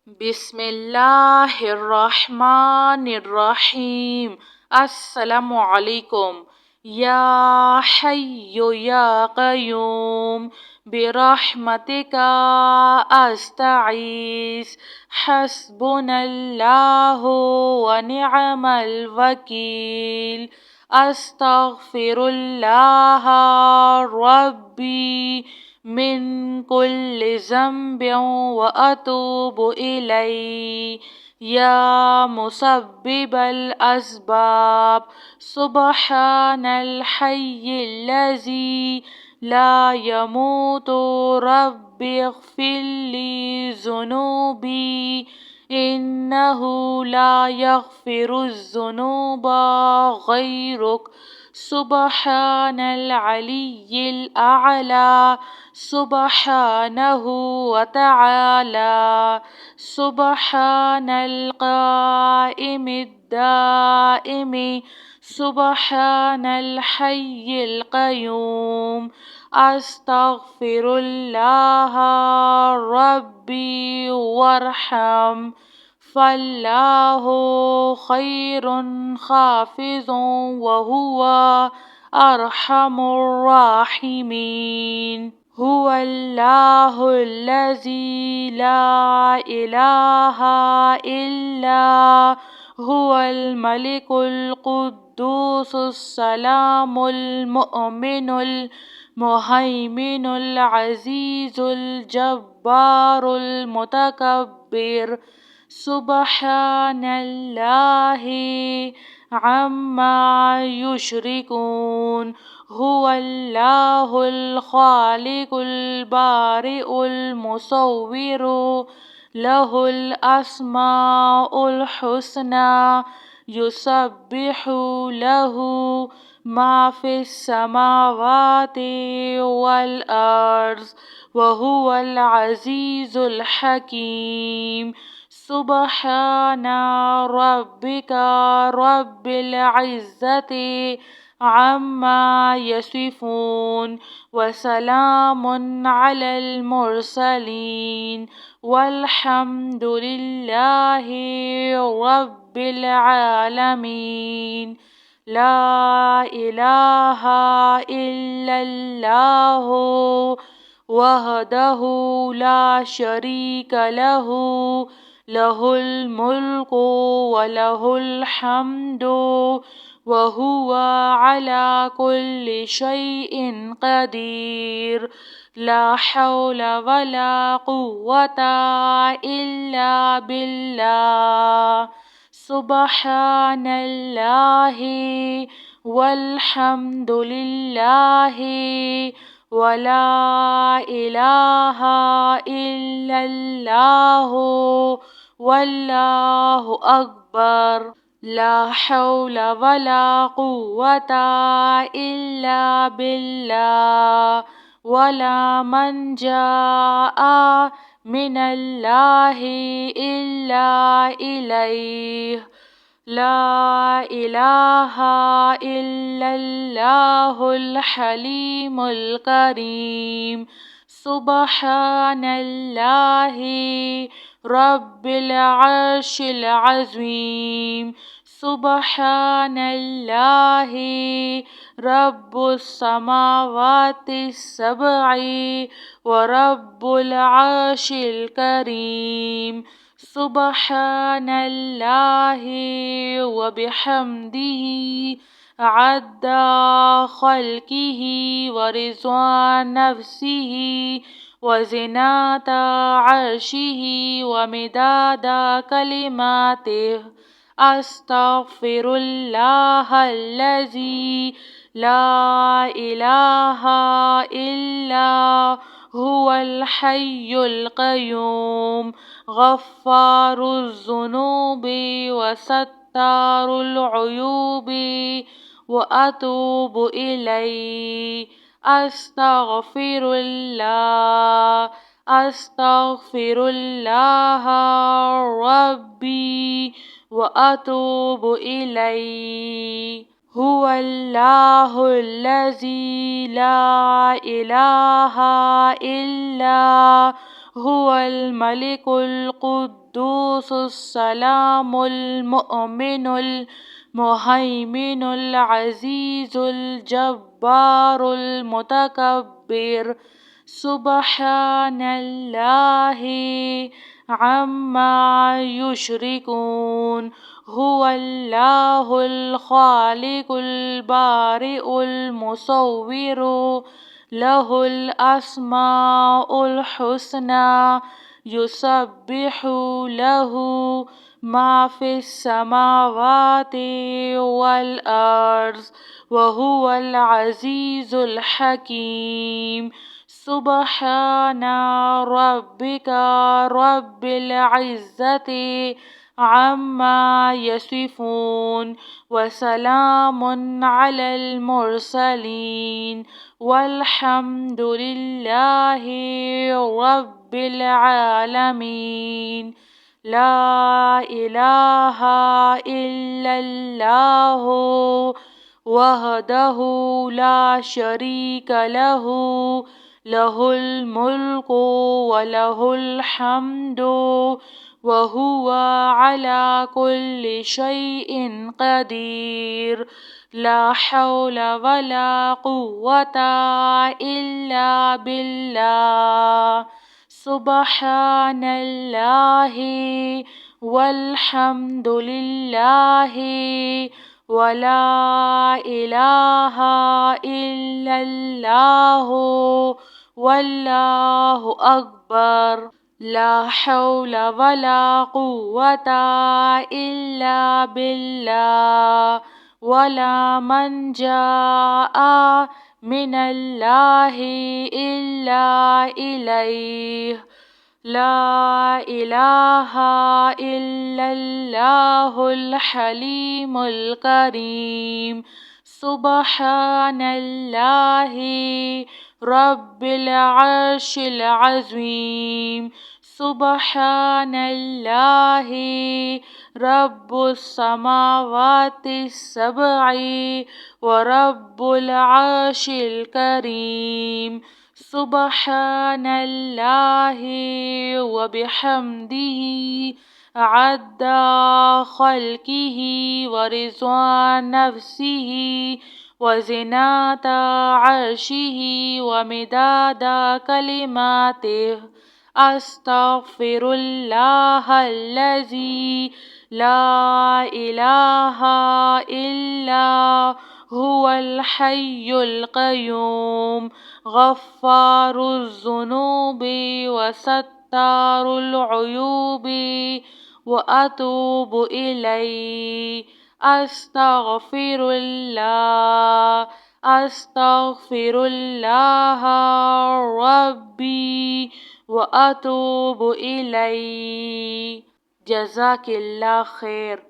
بسم اللہ الرحمن الرحیم۔ السلام علیکم۔ یا حی یا قیوم برحمتک استغیث حسبنا اللہ ونعم الوکیل۔ استغفر اللہ ربی من كل ذنب وأتوب إليه يا مسبب الأسباب سبحان الحي الذي لا يموت رب اغفر لي ذنوبي إنه لا يغفر الذنوب غيرك سبحان العلي الأعلى سبحانه وتعالى سبحان القائم الدائم سبحان الحي القيوم أستغفر الله ربي وارحم فالله خير حافظ وهو أرحم الراحمين۔ هو الله الذي لا إله إلا هو الملك القدوس السلام المؤمن المهيمن العزيز الجبار المتكبر سبحان الله عما يشركون۔ هو الله الخالق البارئ المصور له الأسماء الحسنى يسبح له ما في السماوات والأرض وهو العزيز الحكيم۔ سبحان ربك رب العزة عما يصفون وسلام على المرسلين والحمد لله رب العالمين۔ لا إله إلا الله وحده لا شريك له له الملك وله الحمد وهو على كل شيء قدير۔ لا حول ولا قوة إلا بالله۔ سبحان الله والحمد لله ولا إله إلا الله والله أكبر۔ لا حول ولا قوة إلا بالله ولا منجا من الله إلا إليه۔ لا إله إلا الله الحليم الكريم۔ سبحان الله رب العرش العظيم۔ سبحان الله رب السماوات السبع ورب العرش الكريم۔ سبحان الله وبحمده عد خلقه ورضا نفسه وزنة عرشه ومداد كلماته۔ أستغفر الله الذي لا إله إلا هو الحي القيوم غفار الذنوب وستار العيوب وأتوب إليه۔ أستغفر الله أستغفر الله ربي وأتوب إليه۔ هو الله الذي لا إله إلا هو الملك القدوس السلام المؤمن المهيمن العزيز الجبار المتكبر سبحان الله عما يشركون هو الله الخالق البارئ المصور له الأسماء الحسنى يسبح له ما في السماوات والأرض وهو العزيز الحكيم سبحان ربك رب العزة عما يصفون وسلام على المرسلين والحمد لله رب العالمين لا إله إلا الله وحده لا شريك له له الملك وله الحمد وهو على كل شيء قدير لا حول ولا قوة إلا بالله سبحان الله والحمد لله ولا إله إلا الله والله أكبر لا حول ولا قوة إلا بالله ولا منجا من الله إلا إليه لا إله إلا الله الحليم الكريم سبحان الله رب العرش العظيم سبحان الله رب السماوات السبع ورب العرش الكريم سبحان الله وبحمده عد خلقه ورضا نفسه وزنة عرشه ومداد كلماته أستغفر الله الذي لا إله إلا هو الحي القيوم غفار الذنوب وستار العيوب وأتوب إليه أستغفر الله أستغفر الله ربي وأتوب إليه جزاك الله خير.